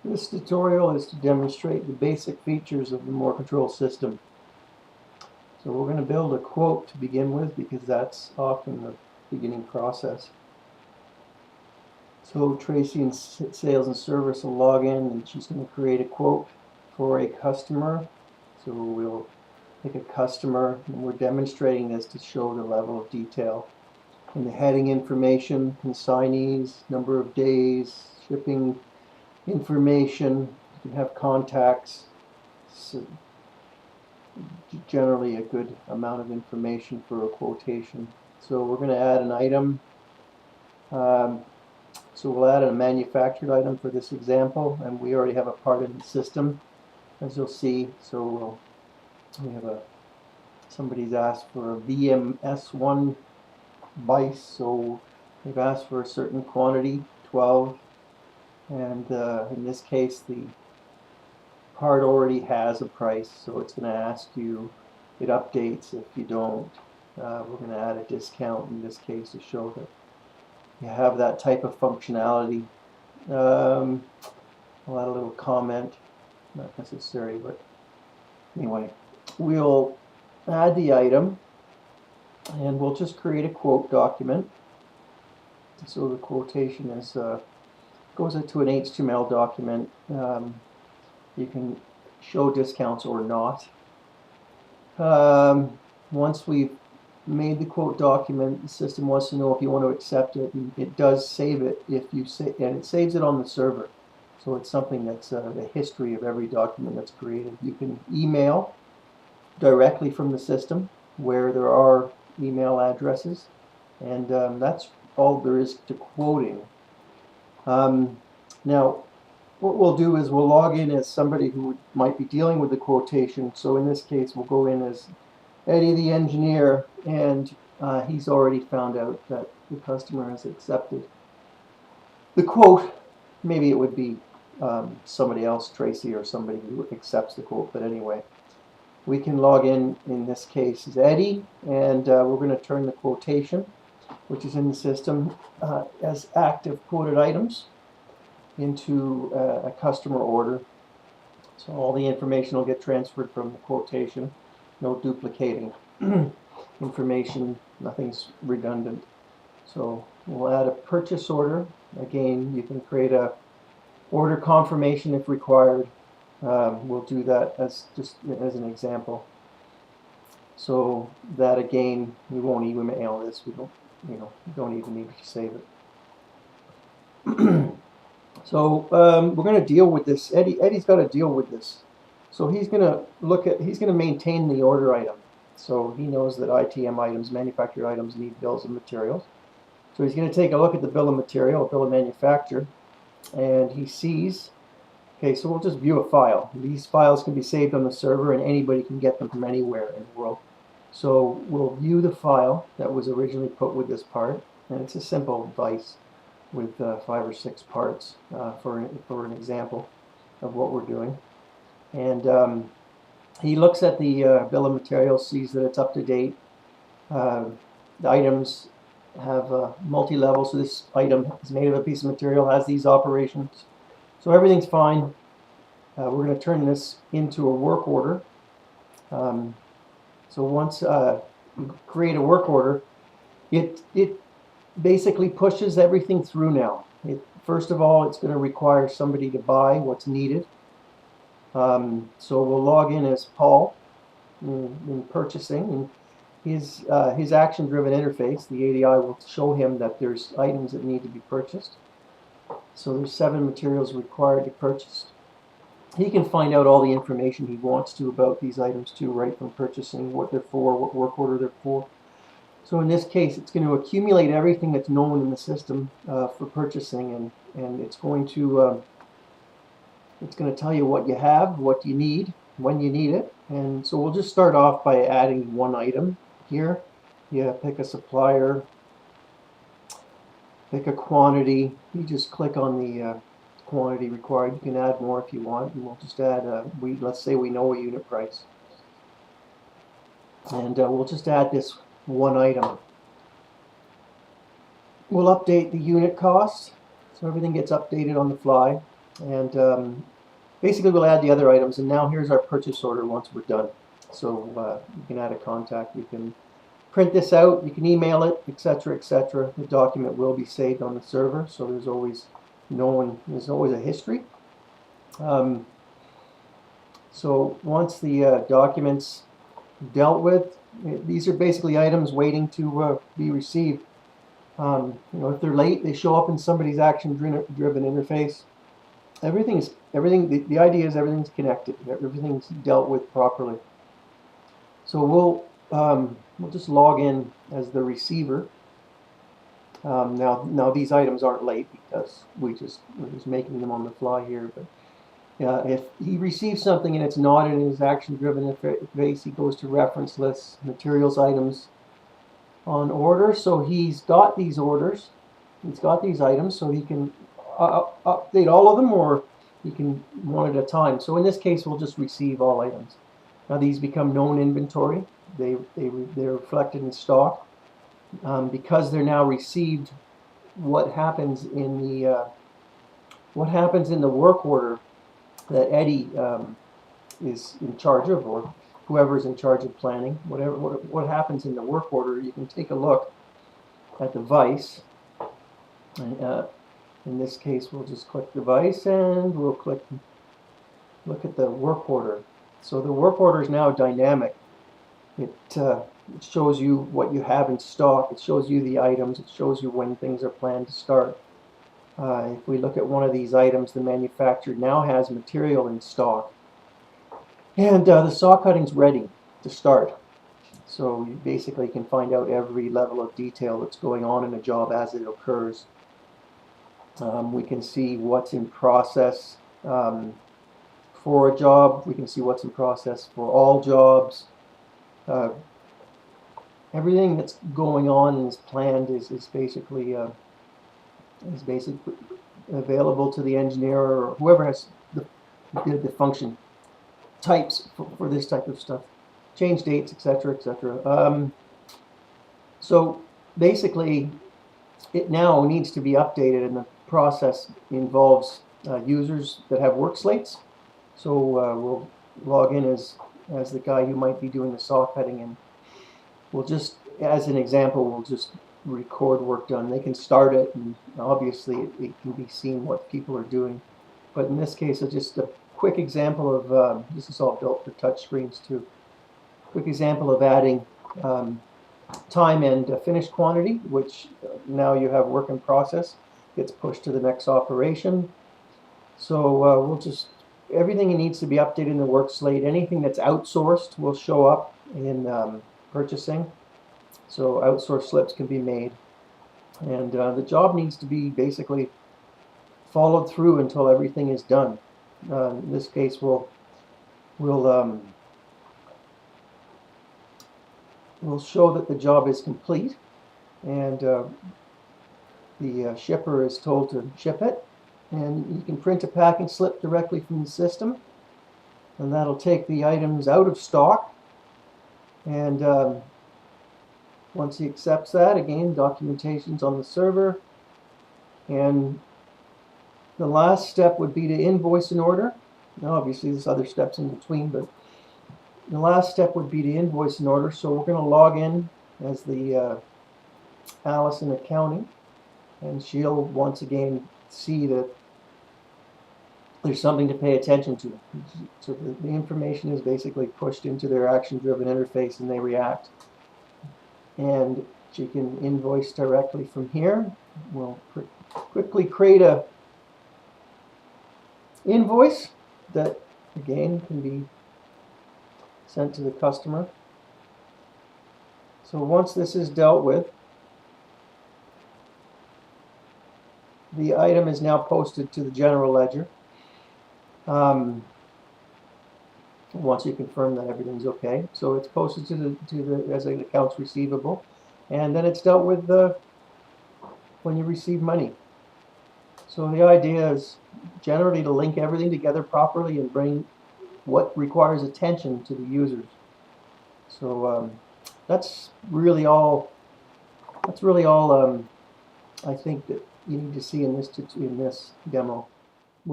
This tutorial is to demonstrate the basic features of the MORControl system. So we're going to build a quote to begin with because that's often the beginning process. So Tracy in Sales and Service will log in and she's going to create a quote for a customer. So we'll pick a customer and we're demonstrating this to show the level of detail. In the heading information, consignees, number of days, shipping information, you can have contacts. So generally a good amount of information for a quotation. So we're going to add an item. So we'll add a manufactured item for this example, and we already have a part in the system, as you'll see. So we have somebody's asked for a VMS1 bice, so they've asked for a certain quantity, 12, and in this case the part already has a price, so it's going to ask you, it updates if you don't. We're going to add a discount in this case to show that you have that type of functionality. I'll add a little comment, not necessary, but anyway, we'll add the item and we'll just create a quote document. So the quotation is goes into an HTML document. You can show discounts or not. Once we've made the quote document, the system wants to know if you want to accept it, and it does save it if you say, and it saves it on the server. So it's something that's the history of every document that's created. You can email directly from the system where there are email addresses, and that's all there is to quoting. Now, what we'll do is we'll log in as somebody who might be dealing with the quotation. So in this case, we'll go in as Eddie the engineer, and he's already found out that the customer has accepted the quote. Maybe it would be somebody else, Tracy, or somebody who accepts the quote, but anyway, we can log in this case as Eddie, and we're going to turn the quotation, which is in the system as active quoted items, into a customer order. So all the information will get transferred from the quotation. No duplicating information, nothing's redundant. So we'll add a purchase order. Again, you can create a order confirmation if required. We'll do that as just as an example. So that again, we won't email this. We don't, we don't even need to save it. So we're going to deal with this. Eddie's got to deal with this. So he's going to maintain the order item. So he knows that ITM items, manufactured items, need bills of materials. So he's going to take a look at the bill of material, bill of manufacture, and he sees, okay, so we'll just view a file. These files can be saved on the server and anybody can get them from anywhere in the world. So we'll view the file that was originally put with this part, and it's a simple vice with 5 or 6 parts for an example of what we're doing. And he looks at the bill of materials, sees that it's up to date. The items have multi-level, so this item is made of a piece of material, has these operations. So everything's fine. We're going to turn this into a work order. So once you create a work order, it basically pushes everything through now. First of all, it's going to require somebody to buy what's needed. So we'll log in as Paul in purchasing, and his action-driven interface, the ADI, will show him that there's items that need to be purchased. So there's 7 materials required to purchase. He can find out all the information he wants to about these items too, right from purchasing, what they're for, what work order they're for. So in this case, it's going to accumulate everything that's known in the system for purchasing, and it's going to tell you what you have, what you need, when you need it. And so we'll just start off by adding one item here. You pick a supplier, pick a quantity. You just click on the quantity required. You can add more if you want, and we'll just add let's say we know a unit price, and we'll just add this one item. We'll update the unit cost, so everything gets updated on the fly. And basically we'll add the other items, and now here's our purchase order once we're done. So you can add a contact, you can print this out, you can email it, etc., etc. The document will be saved on the server, so there's always a history. So once the documents dealt with, these are basically items waiting to be received. If they're late, they show up in somebody's action-driven interface. The idea is everything's connected, everything's dealt with properly. So we'll just log in as the receiver. Now these items aren't late because we're just making them on the fly here. But if he receives something and it's not in his action-driven interface, he goes to reference lists, materials, items, on order. So he's got these orders, he's got these items, so he can update all of them, or he can one at a time. So in this case, we'll just receive all items. Now these become known inventory. They're reflected in stock. Because they're now received, what happens in the work order that Eddie is in charge of, or whoever's in charge of planning, what happens in the work order, you can take a look at device. And, in this case, we'll just click device, and we'll look at the work order. So the work order is now dynamic. It shows you what you have in stock. It shows you the items. It shows you when things are planned to start. If we look at one of these items, the manufacturer now has material in stock. And the saw cutting's ready to start. So you basically can find out every level of detail that's going on in a job as it occurs. We can see what's in process for a job. We can see what's in process for all jobs. Everything that's going on and is planned is basically available to the engineer or whoever has the function types for this type of stuff. Change dates, etc., etc. So basically, it now needs to be updated, and the process involves users that have work slates. So we'll log in as the guy who might be doing the saw cutting, and we'll just, as an example, we'll just record work done. They can start it, and obviously it can be seen what people are doing. But in this case, it's just a quick example of, this is all built for touch screens too. Quick example of adding time and finished quantity, which now you have work in process, gets pushed to the next operation. So we'll just, everything needs to be updated in the work slate. Anything that's outsourced will show up in purchasing. So outsourced slips can be made. And the job needs to be basically followed through until everything is done. In this case, we'll show that the job is complete, and the shipper is told to ship it. And you can print a packing slip directly from the system, and that'll take the items out of stock. And once he accepts that, again, documentation's on the server. And the last step would be to invoice an order. Now, obviously, there's other steps in between, but the last step would be to invoice an order. So we're going to log in as the Allison accounting, and she'll once again see that there's something to pay attention to. So the information is basically pushed into their action-driven interface, and they react. And she can invoice directly from here. We'll quickly create a invoice that, again, can be sent to the customer. So once this is dealt with, the item is now posted to the general ledger. Once you confirm that everything's okay, so it's posted to the as an accounts receivable, and then it's dealt with when you receive money. So the idea is generally to link everything together properly and bring what requires attention to the users. So that's really all. I think that you need to see in this demo.